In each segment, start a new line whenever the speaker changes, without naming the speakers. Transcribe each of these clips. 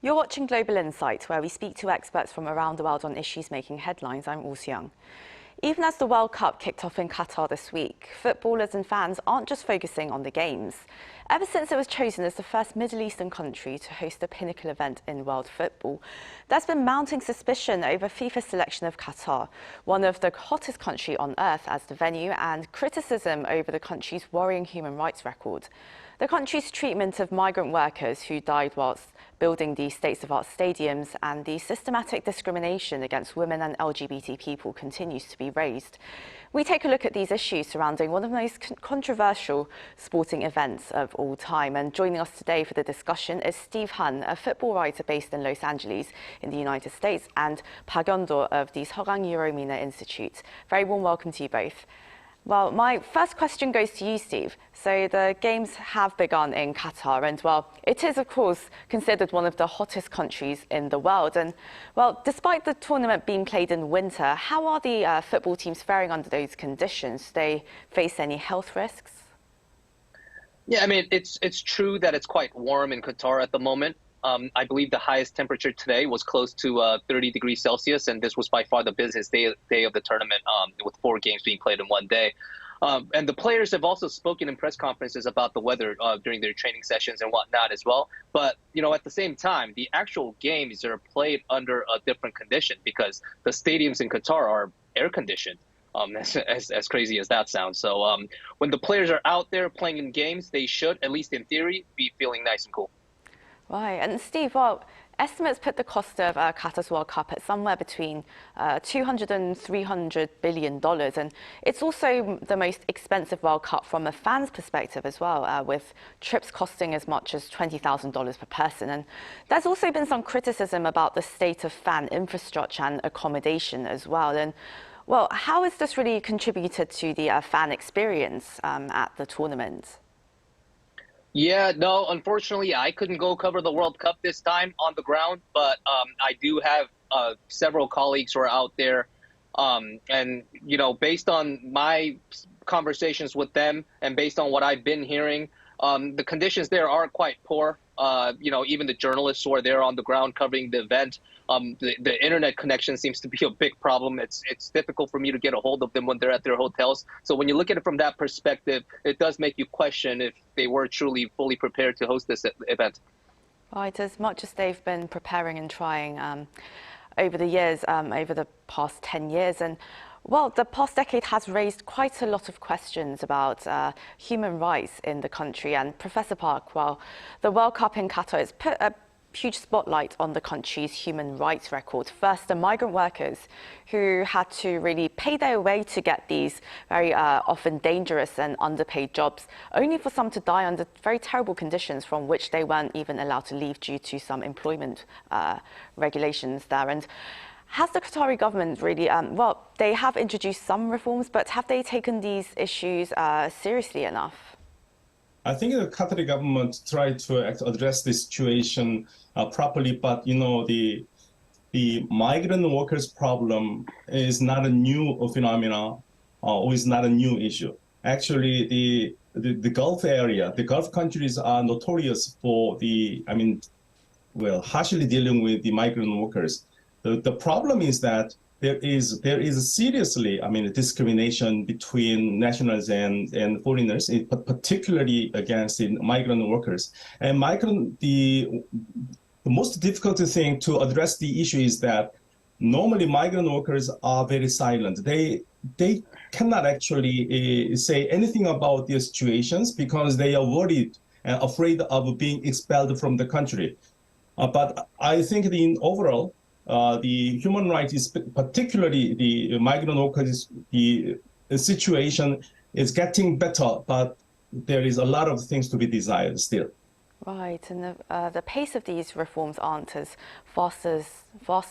You're watching Global Insight, where we speak to experts from around the world on issues making headlines. I'm Sogang. Even as the World Cup kicked off in Qatar this week, footballers and fans aren't just focusing on the games. Ever since it was chosen as the first Middle Eastern country to host a pinnacle event in world football, there's been mounting suspicion over FIFA's selection of Qatar, one of the hottest countries on earth, as the venue, and criticism over the country's worrying human rights record. The country's treatment of migrant workers who died whilst building the state-of-the-art stadiums and the systematic discrimination against women and LGBT people continues to be raised. We take a look at these issues surrounding one of the most controversial sporting events of all time. And joining us today for the discussion is Steve Hun, a football writer based in Los Angeles in the United States, and Hyondo of the Sogang Euro-MENA Institute. Very warm welcome to you both. Well, my first question goes to you, Steve. So the games have begun in Qatar, and well, it is, of course, considered one of the hottest countries in the world. And well, despite the tournament being played in winter, how are the football teams faring under those conditions? Do they face any health risks?
Yeah, I mean, it's true that it's quite warm in Qatar at the moment. I believe the highest temperature today was close to 30 degrees Celsius, and this was by far the busiest day of the tournament, with 4 games being played in one day. And the players have also spoken in press conferences about the weather during their training sessions and whatnot as well. But, you know, at the same time, the actual games are played under a different condition because the stadiums in Qatar are air conditioned. As crazy as that sounds. So when the players are out there playing in games, they should, at least in theory, be feeling nice and cool.
Right, and Steve, well, estimates put the cost of Qatar's World Cup at somewhere between $200 and $300 billion, and it's also the most expensive World Cup from a fan's perspective as well, with trips costing as much as $20,000 per person. And there's also been some criticism about the state of fan infrastructure and accommodation as well. And well, how has this really contributed to the fan experience at the tournament?
Yeah, no, unfortunately, I couldn't go cover the World Cup this time on the ground, but I do have several colleagues who are out there. And, you know, based on my conversations with them and based on what I've been hearing, the conditions there are quite poor. You know, even the journalists who are there on the ground covering the event, the internet connection seems to be a big problem. It's difficult for me to get a hold of them when they're at their hotels. So when you look at it from that perspective, it does make you question if they were truly fully prepared to host this event.
Right, as much as they've been preparing and trying over the years, over the past 10 years. And well, the past decade has raised quite a lot of questions about human rights in the country. And Professor Park, well, the World Cup in Qatar has put a huge spotlight on the country's human rights record. First, the migrant workers who had to really pay their way to get these very often dangerous and underpaid jobs, only for some to die under very terrible conditions from which they weren't even allowed to leave due to some employment regulations there. And has the Qatari government really, well, they have introduced some reforms, but have they taken these issues seriously enough?
I think the Qatari government tried to address this situation properly, but you know, the migrant workers problem is not a new phenomenon or is not a new issue. Actually, the Gulf area, the Gulf countries are notorious for harshly dealing with the migrant workers. The problem is that there is seriously, discrimination between nationals and foreigners, particularly against the migrant workers. And the most difficult thing to address the issue is that normally migrant workers are very silent. They cannot actually say anything about their situations because they are worried and afraid of being expelled from the country. But I think in overall, the human rights, is particularly the migrant workers, the situation is getting better, but there is a lot of things to be desired still.
Right, and the pace of these reforms aren't as fast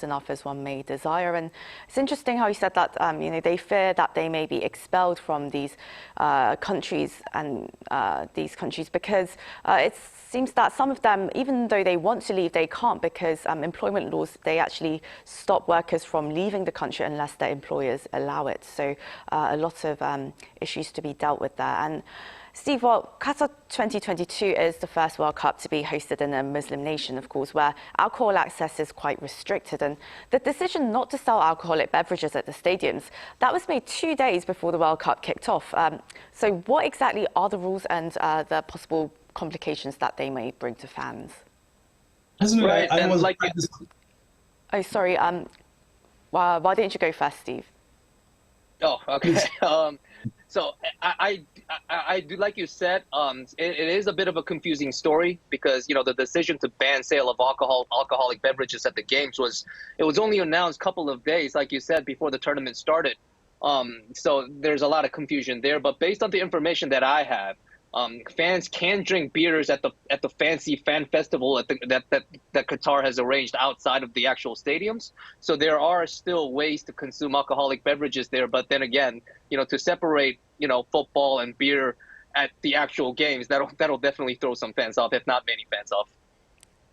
enough as one may desire. And it's interesting how you said that you know, they fear that they may be expelled from these countries because it seems that some of them, even though they want to leave, they can't because employment laws, they actually stop workers from leaving the country unless their employers allow it. So a lot of issues to be dealt with there. And Steve, well, Qatar 2022 is the first World Cup to be hosted in a Muslim nation, of course, where alcohol access is quite restricted. And the decision not to sell alcoholic beverages at the stadiums, that was made 2 days before the World Cup kicked off. So what exactly are the rules and the possible complications that they may bring to fans?
Right,
I
and
was
like
Oh, sorry. Why didn't you go first, Steve?
Oh, okay. So I do, like you said, it is a bit of a confusing story because, you know, the decision to ban sale of alcoholic beverages at the games was only announced a couple of days, like you said, before the tournament started. So there's a lot of confusion there. But based on the information that I have, fans can drink beers at the fancy fan festival that Qatar has arranged outside of the actual stadiums. So there are still ways to consume alcoholic beverages there. But then again, you know, to separate, you know, football and beer at the actual games, that'll definitely throw some fans off, if not many fans off.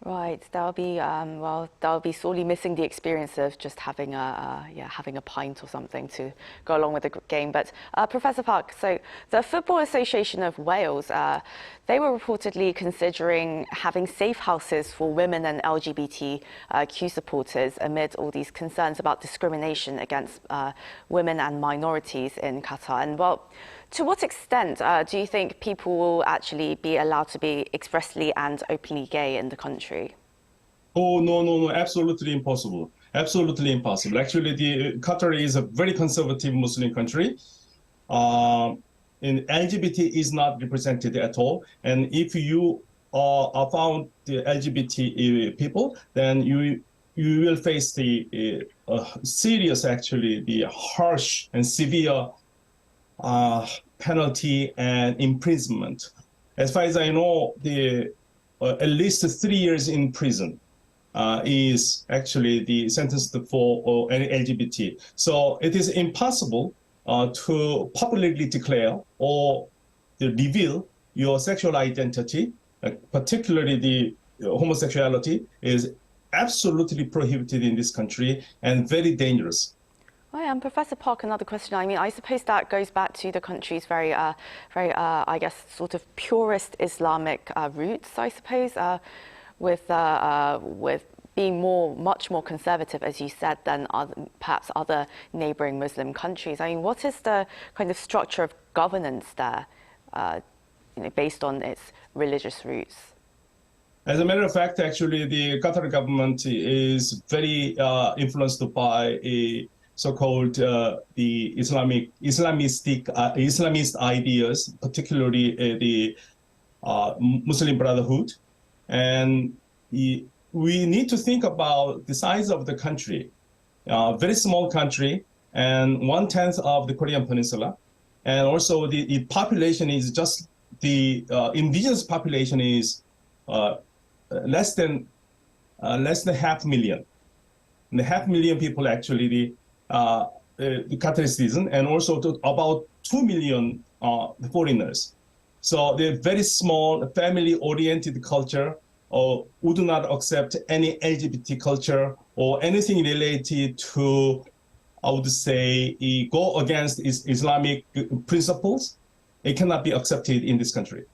Right, they'll be sorely missing the experience of just having a pint or something to go along with the game. But Professor Park, so the Football Association of Wales, they were reportedly considering having safe houses for women and LGBTQ supporters amid all these concerns about discrimination against women and minorities in Qatar. And well, to what extent do you think people will actually be allowed to be expressly and openly gay in the country?
Oh, no, absolutely impossible. Absolutely impossible. Actually, Qatar is a very conservative Muslim country. And LGBT is not represented at all. And if you are found the LGBT people, then you will face the serious, actually, the harsh and severe penalty and imprisonment. As far as I know, at least 3 years in prison is actually the sentence for any LGBT. So it is impossible to publicly declare or reveal your sexual identity, particularly the homosexuality, is absolutely prohibited in this country and very dangerous.
And Professor Park, another question. I mean, I suppose that goes back to the country's very, I guess, sort of purist Islamic roots, I suppose, with being much more conservative, as you said, than perhaps other neighbouring Muslim countries. I mean, what is the kind of structure of governance there, based on its religious roots?
As a matter of fact, actually, the Qatar government is very influenced by a so-called the Islamist ideas, particularly the Muslim Brotherhood. And we need to think about the size of the country. Very small country, and 1/10 of the Korean Peninsula. And also the population is just, the indigenous population is less than 500,000. And the 500,000 people actually the Qatari citizen, and also about 2 million foreigners. So they're very small, family-oriented culture, or would not accept any LGBT culture or anything related to, I would say, go against Islamic principles. It cannot be accepted in this country.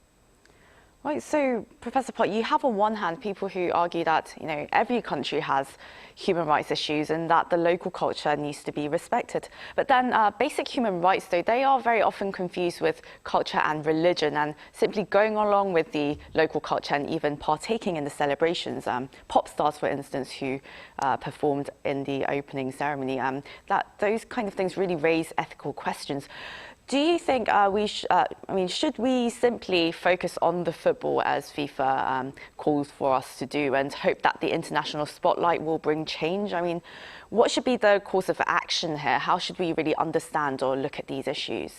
Right, so Professor Park, you have on one hand people who argue that, you know, every country has human rights issues and that the local culture needs to be respected. But then basic human rights, though, they are very often confused with culture and religion, and simply going along with the local culture and even partaking in the celebrations. Pop stars, for instance, who performed in the opening ceremony, that those kind of things really raise ethical questions. Do you think should we simply focus on the football as FIFA calls for us to do and hope that the international spotlight will bring change? I mean, what should be the course of action here? How should we really understand or look at these issues?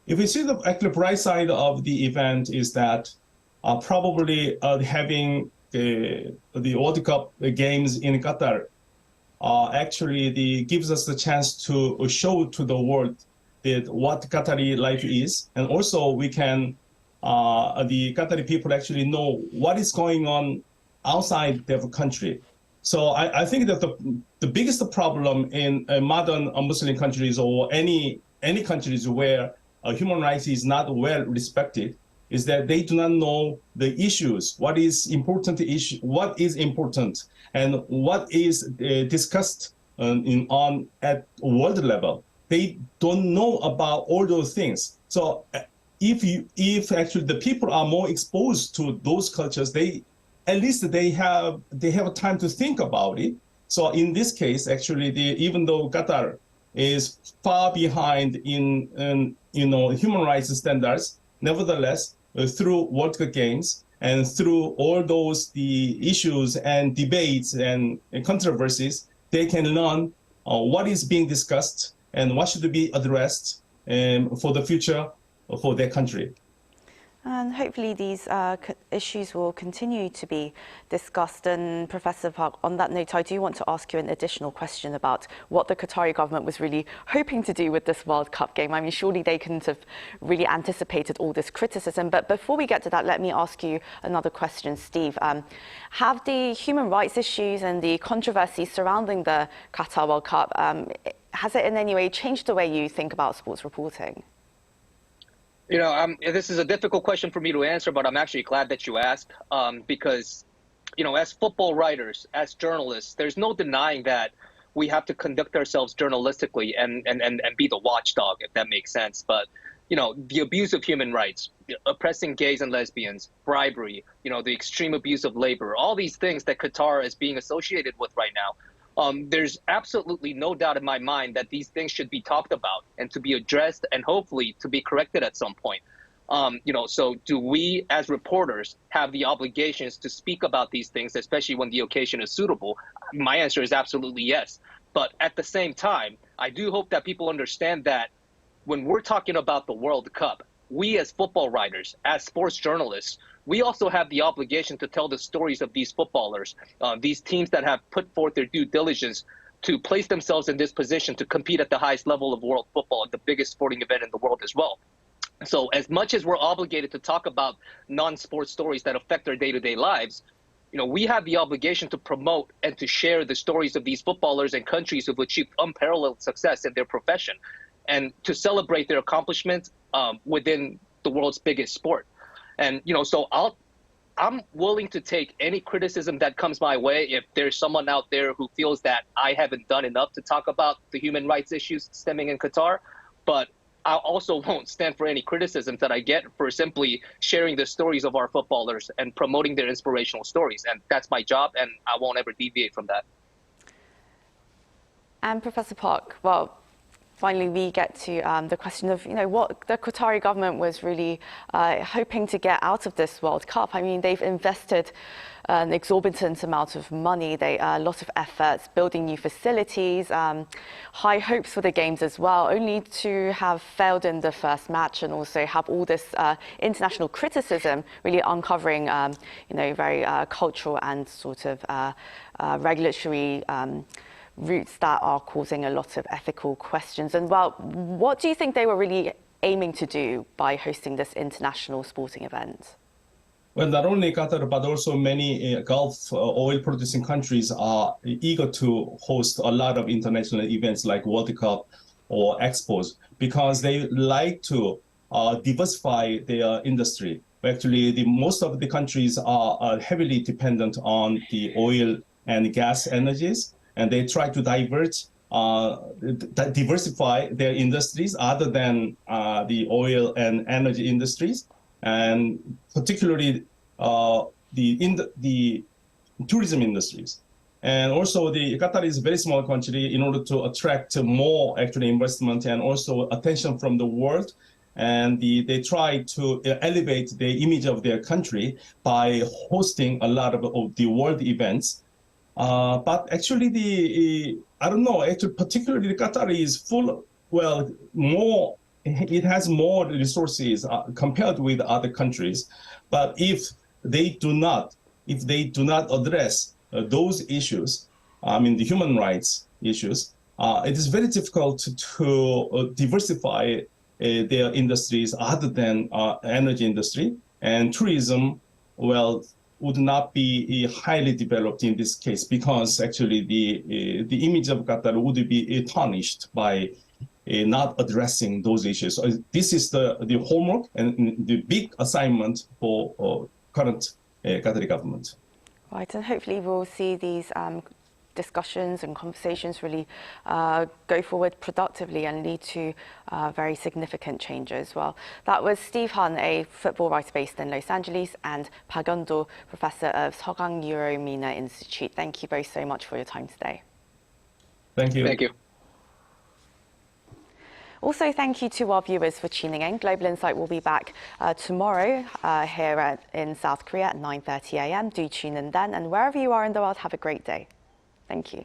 If we see the actual bright side of the event is that probably having the World Cup games in Qatar actually gives us the chance to show to the world what Qatari life is, and also we can, the Qatari people actually know what is going on outside their country. So I think that the biggest problem in modern Muslim countries or any countries where human rights is not well respected is that they do not know the issues, what is important and what is discussed at world level. They don't know about all those things. So if actually the people are more exposed to those cultures, at least they have time to think about it. So in this case, actually, even though Qatar is far behind in human rights standards, nevertheless, through World Cup games and through all the issues and debates and controversies, they can learn what is being discussed and what should be addressed for the future for their country.
And hopefully these issues will continue to be discussed. And Professor Park, on that note, I do want to ask you an additional question about what the Qatari government was really hoping to do with this World Cup game. I mean, surely they couldn't have really anticipated all this criticism. But before we get to that, let me ask you another question, Steve. Have the human rights issues and the controversy surrounding the Qatar World Cup, has it in any way changed the way you think about sports reporting?
This is a difficult question for me to answer, but I'm actually glad that you asked because, as football writers, as journalists, there's no denying that we have to conduct ourselves journalistically and be the watchdog, if that makes sense. But, the abuse of human rights, oppressing gays and lesbians, bribery, the extreme abuse of labor, all these things that Qatar is being associated with right now. There's absolutely no doubt in my mind that these things should be talked about and to be addressed and hopefully to be corrected at some point. So do we as reporters have the obligations to speak about these things, especially when the occasion is suitable? My answer is absolutely yes. But at the same time, I do hope that people understand that when we're talking about the World Cup, we as football writers, as sports journalists, we also have the obligation to tell the stories of these footballers, these teams that have put forth their due diligence to place themselves in this position to compete at the highest level of world football, the biggest sporting event in the world as well. So as much as we're obligated to talk about non-sports stories that affect our day-to-day lives, we have the obligation to promote and to share the stories of these footballers and countries who've achieved unparalleled success in their profession and to celebrate their accomplishments within the world's biggest sport. And, so I'm willing to take any criticism that comes my way if there's someone out there who feels that I haven't done enough to talk about the human rights issues stemming in Qatar. But I also won't stand for any criticism that I get for simply sharing the stories of our footballers and promoting their inspirational stories. And that's my job, and I won't ever deviate from that.
And Professor Park, well, finally, we get to the question of, what the Qatari government was really hoping to get out of this World Cup. I mean, they've invested an exorbitant amount of money, a lot of efforts, building new facilities, high hopes for the games as well, only to have failed in the first match and also have all this international criticism really uncovering, very cultural and sort of regulatory routes that are causing a lot of ethical questions. And well, what do you think they were really aiming to do by hosting this international sporting event?
Well, not only Qatar, but also many Gulf oil producing countries are eager to host a lot of international events like World Cup or Expos because they like to diversify their industry. Actually, most of the countries are heavily dependent on the oil and gas energies, and they try to diversify their industries other than the oil and energy industries, and particularly the tourism industries. And also, the Qatar is a very small country. In order to attract more investment and also attention from the world, and they try to elevate the image of their country by hosting a lot of the world events. But actually, particularly Qatar is full, it has more resources compared with other countries. But if they do not address those issues, the human rights issues, it is very difficult to diversify their industries other than energy industry, and tourism, would not be highly developed in this case because actually the image of Qatar would be tarnished by not addressing those issues. So this is the homework and the big assignment for current Qatari government.
Right, and hopefully we'll see these discussions and conversations really go forward productively and lead to very significant changes. Well, that was Steve Hun, a football writer based in Los Angeles, and Hyondo, professor of Sogang Euro-MENA Institute. Thank you both so much for your time today.
Thank you.
Thank you.
Also, thank you to our viewers for tuning in. Global Insight will be back tomorrow here in South Korea at 9:30 a.m. Do tune in then, and wherever you are in the world, have a great day. Thank you.